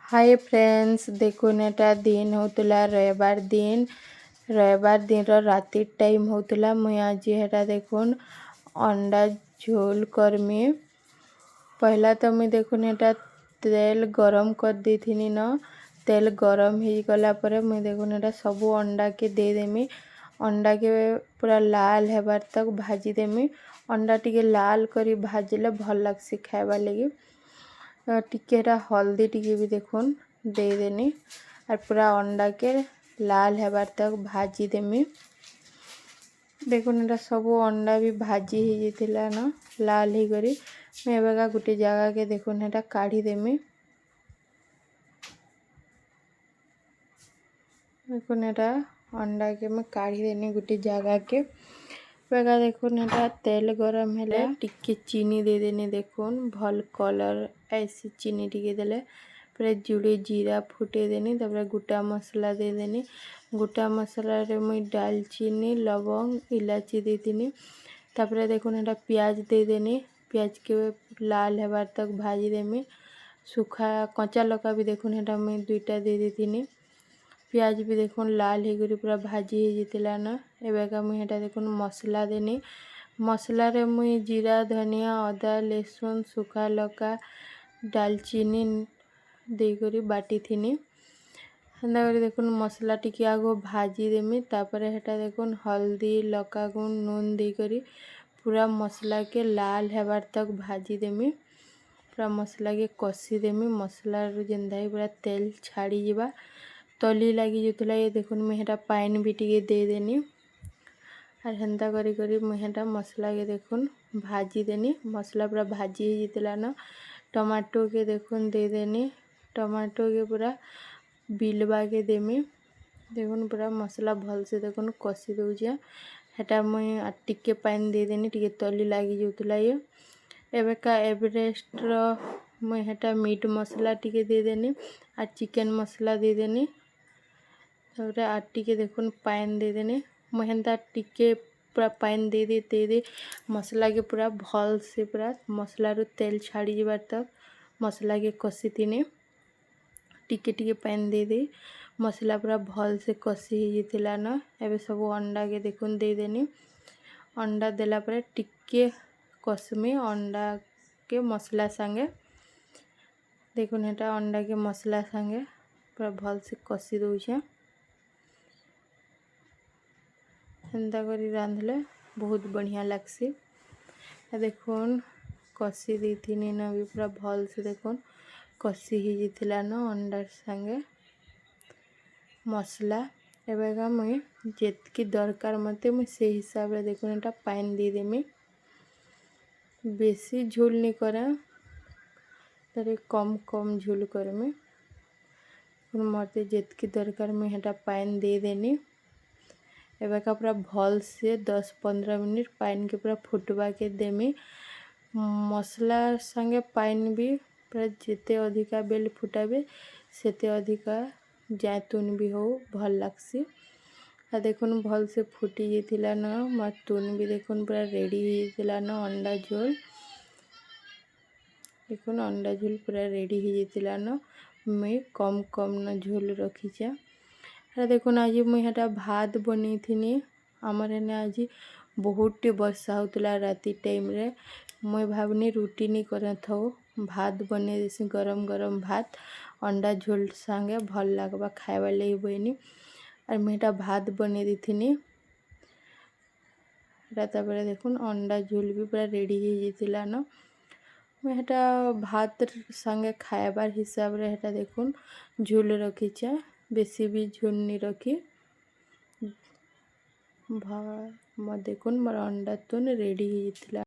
Hi friends देखुन एटा दिन होतला रविवार दिन राति टाइम होतला मुई आज हेटा देखुन अंडा झोल करमी। पहला तो मुई देखुन एटा तेल गरम कर देथिनी न। तेल गरम हो गला पर मुई देखुन एटा सबू अंडा के दे देमी। अंडा के पूरा लाल हेबार तक भाजी देमी। अंडा टिके लाल करी भाजले भल लागसी खाइबा लगी। टिके हल्दी टिके भी देखुन दे देनी और पूरा अंडा के लाल हेबार तक भाजी देमी। देखुन एटा सबू अंडा भी भाजी हो जाइतिला न लाल ही करी मैं एबेका गुटे जगह के देखुन एटा काढ़ी देमी। देखुन एटा अंडा के मैं काढ़ी देनी गुटे जगह के। बेगा देखुन एटा तेल गरम हेले टिके चीनी दे देनी। देखुन भल कलर ऐसी चीनी टिके देले पूरा जुड़े जीरा फुटे देनी। तबरे गोटा मसला दे देनी। गोटा मसला रे मुई दालचीनी लवंग इलायची दे देनी। तबरे देखुन एटा प्याज दे देनी। प्याज के लाल हेबार तक भाजी देमी। सूखा कच्चा लौका भी देखुन एटा मुई दुईटा दे देनी। प्याज भी देखुन लाल ही गरी पूरा भाजी हो जाइतिला न। एबेका मुई एटा देखुन मसला देनी। मसला रे मुई जीरा धनिया अदा लहसुन सूखा लौका दालचीनी देकरी बाटी थिनी। हेन्दा करी देखुन मसला टिके आगो भाजी देमी। तापरे हेटा देखुन हल्दी लौका गुण नून देकरी पूरा मसला के लाल हेबार तक भाजी देमी। पूरा मसला के कसी देमी। मसला जेंदा ही पूरा तेल छाड़ी जीवा तली लगी जुतला। ये देखुन मैं हेटा पाइन भी टिके दे देनी और हेन्दा करी करी मैं हेटा मसला के देखुन भाजी देनी। मसला पूरा भाजी ही जितला न। टमाटो के देखुन दे देनी। टमाटो के पूरा बिलवा के देमी। देखुन पूरा मसला भल से देखुन कसी दउजिया हेटा मुई टिके पाइन दे देनी टिके तली लगी जुतला। ये एबेका एवरेस्ट रो मुई हेटा मीट मसला टिके दे देनी और चिकन मसला दे देनी। तबरे टिके देखुन पाइन दे देनी। मुई हेन्ता टिके पूरा पाइन दे दे मसला के पूरा भल से पूरा मसला रो तेल छाड़ी जीबार तक मसला के कसी थिनी। टिके टिके पाइन दे मसला पूरा भल से कसी ही जितिला न। एबे सबू अंडा के देखुन दे देनी। अंडा देला पर टिके कसमी अंडा के मसला संगे। देखुन हेटा अंडा के मसला संगे पूरा भल से कसी दउछे। हेन्दा करी रांधले बहुत बढ़िया लागसी। देखुन कसी देथिनी न भी पूरा भल से देखुन कसी ही जितिला न अंडार संगे मसला। एबेगा मुई जेतकी दरकार मते मुई से हिसाब रे देखुन एटा पाइन दे देमी। बेसी झोल नहीं करे तरे कम कम झोल करमी। मते जेतकी दरकार मुई हेटा पाइन दे देनी। एबेका पूरा भल से 10-15 मिनट पाइन के पूरा फुटवा के देमी। मसला संगे पाइन भी पूरा जेते अधिका बेल फुटाबे सेते अधिका जैतून भी हो भल लागसी। आ देखुन भल से फुटी जेतिला न मोर तुन भी देखुन पूरा रेडी हो जेतिला न अंडा झोल। देखुन अंडा झोल पूरा रेडी हो जेतिला न। मैं कम कम न झोल रखीचे। अरे देखुन आज मुई हेटा भात बनी थिनी। आमर एने आज बहुत वर्षा होतला राति टाइम रे। मुई भावनी रुटी नहीं करे थो भात बने देसी गरम गरम भात अंडा झोल संगे भल लागबा खाइबा लगी बनी। और मुई हेटा भात बने देथिनी। राता बेला देखुन अंडा झोल भी पूरा रेडी हो जेतिला न। मुई हेटा भात संगे खाइबार हिसाब रे हेटा देखुन झोल रखीचे। बेसी भी झोल नहीं रखी। देखुन मोर अंडा तुन रेडी हो जेतिला।